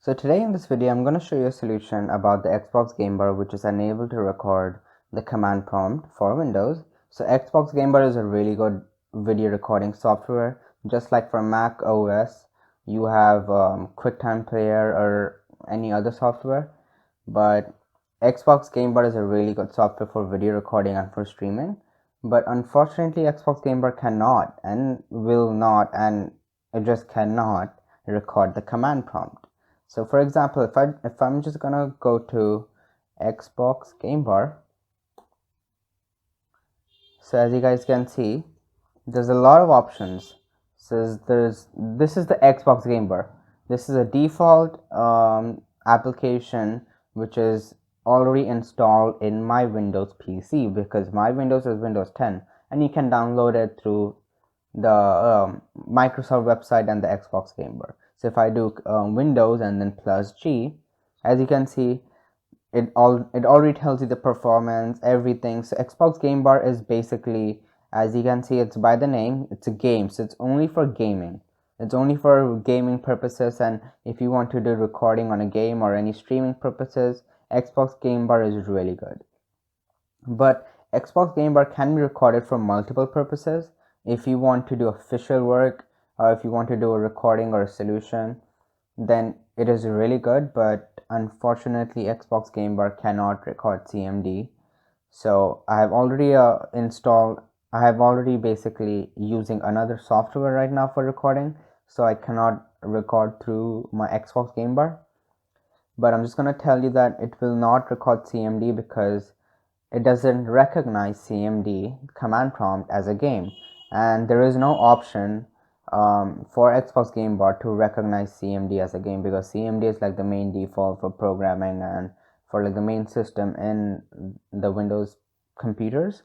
So today in this video, I'm going to show you a solution about the Xboxgame-bar, which is unable to record the command prompt for Windows. So Xboxgame-bar is a really good video recording software. Just like for Mac OS, you have QuickTime Player or any other software. But Xboxgame-bar is a really good software for video recording and for streaming. But unfortunately, Xboxgame-bar cannot and will not, and it just cannot record the command prompt. So for example, if I'm just gonna go to Xboxgame-bar, so as you guys can see, there's a lot of options. So this is the Xboxgame-bar. This is a default application which is already installed in my Windows PC because my Windows is Windows 10, and you can download it through the Microsoft website and the Xboxgame-bar. So if I do Windows and then +G, as you can see, it already tells you the performance, everything. So Xboxgame-bar is basically, as you can see, it's by the name, it's a game, so it's only for gaming. It's only for gaming purposes, and if you want to do recording on a game or any streaming purposes, Xboxgame-bar is really good. But Xboxgame-bar can be recorded for multiple purposes. If you want to do official work, or if you want to do a recording or a solution, then it is really good. But unfortunately, Xboxgame-bar cannot record CMD. So I have already basically using another software right now for recording, so I cannot record through my Xboxgame-bar. But I'm just going to tell you that it will not record CMD because it doesn't recognize CMD command prompt as a game, and there is no option for Xboxgame-bar to recognize CMD as a game, because CMD is like the main default for programming and for like the main system in the Windows computers.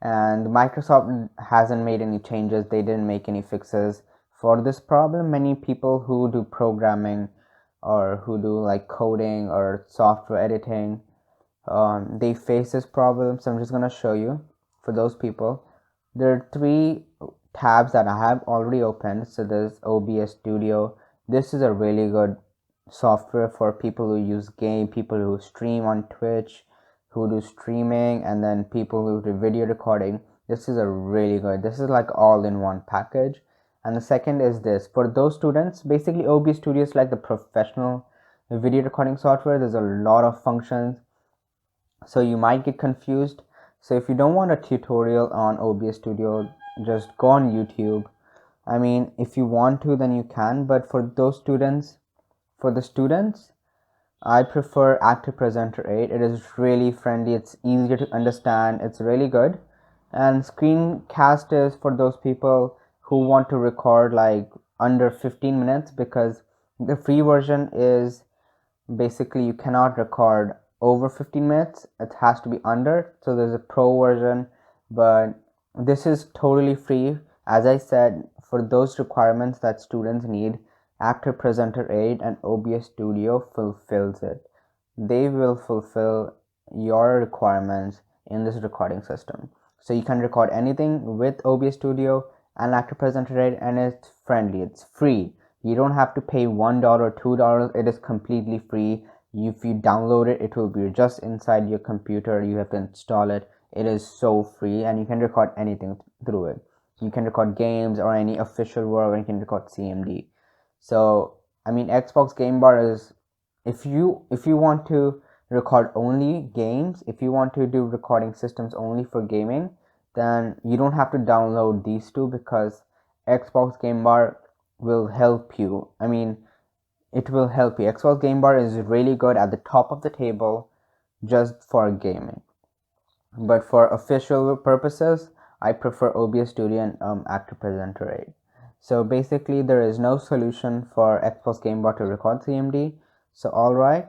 And Microsoft hasn't made any changes. They didn't make any fixes for this problem. Many people who do programming or who do like coding or software editing, they face this problem. So I'm just going to show you for those people. There are 3 tabs that I have already opened. So there's OBS Studio. This is a really good software for people who use game, people who stream on Twitch, who do streaming, and then people who do video recording. This is a really good, this is like all in one package. And the second is this for those students. Basically OBS Studio is like the professional video recording software. There's a lot of functions, so you might get confused. So if you don't want a tutorial on OBS Studio, just go on YouTube. I mean, if you want to, then you can, but for those students, I prefer Active Presenter 8. It is really friendly, it's easier to understand, it's really good. And Screencast is for those people who want to record like under 15 minutes, because the free version is basically you cannot record over 15 minutes, it has to be under. So there's a pro version, but this is totally free. As I said, for those requirements that students need, Active Presenter 8 and OBS Studio fulfills it. They will fulfill your requirements in this recording system. So you can record anything with OBS Studio and Active Presenter 8, and it's friendly, it's free. You don't have to pay $1 or $2. It is completely free. If you download it, it will be just inside your computer. You have to install it. It is so free, and you can record anything through it. You can record games or any official work, and you can record CMD. So I mean, Xboxgame-bar is, if you want to record only games, if you want to do recording systems only for gaming, then you don't have to download these two, because Xboxgame-bar will help you. I mean, it will help you. Xboxgame-bar is really good at the top of the table just for gaming, but for official purposes, I prefer OBS Studio and Active Presenter 8. So basically there is no solution for Xboxgame-bar to record CMD. So alright,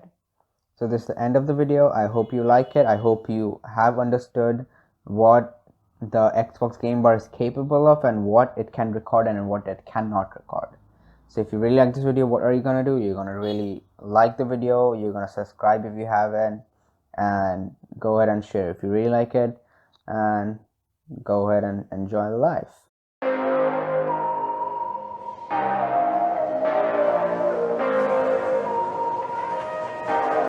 so this is the end of the video. I hope you like it. I hope you have understood what the Xboxgame-bar is capable of and what it can record and what it cannot record. So if you really like this video, what are you gonna do? You're gonna really like the video, you're gonna subscribe if you haven't, and go ahead and share if you really like it, and go ahead and enjoy life.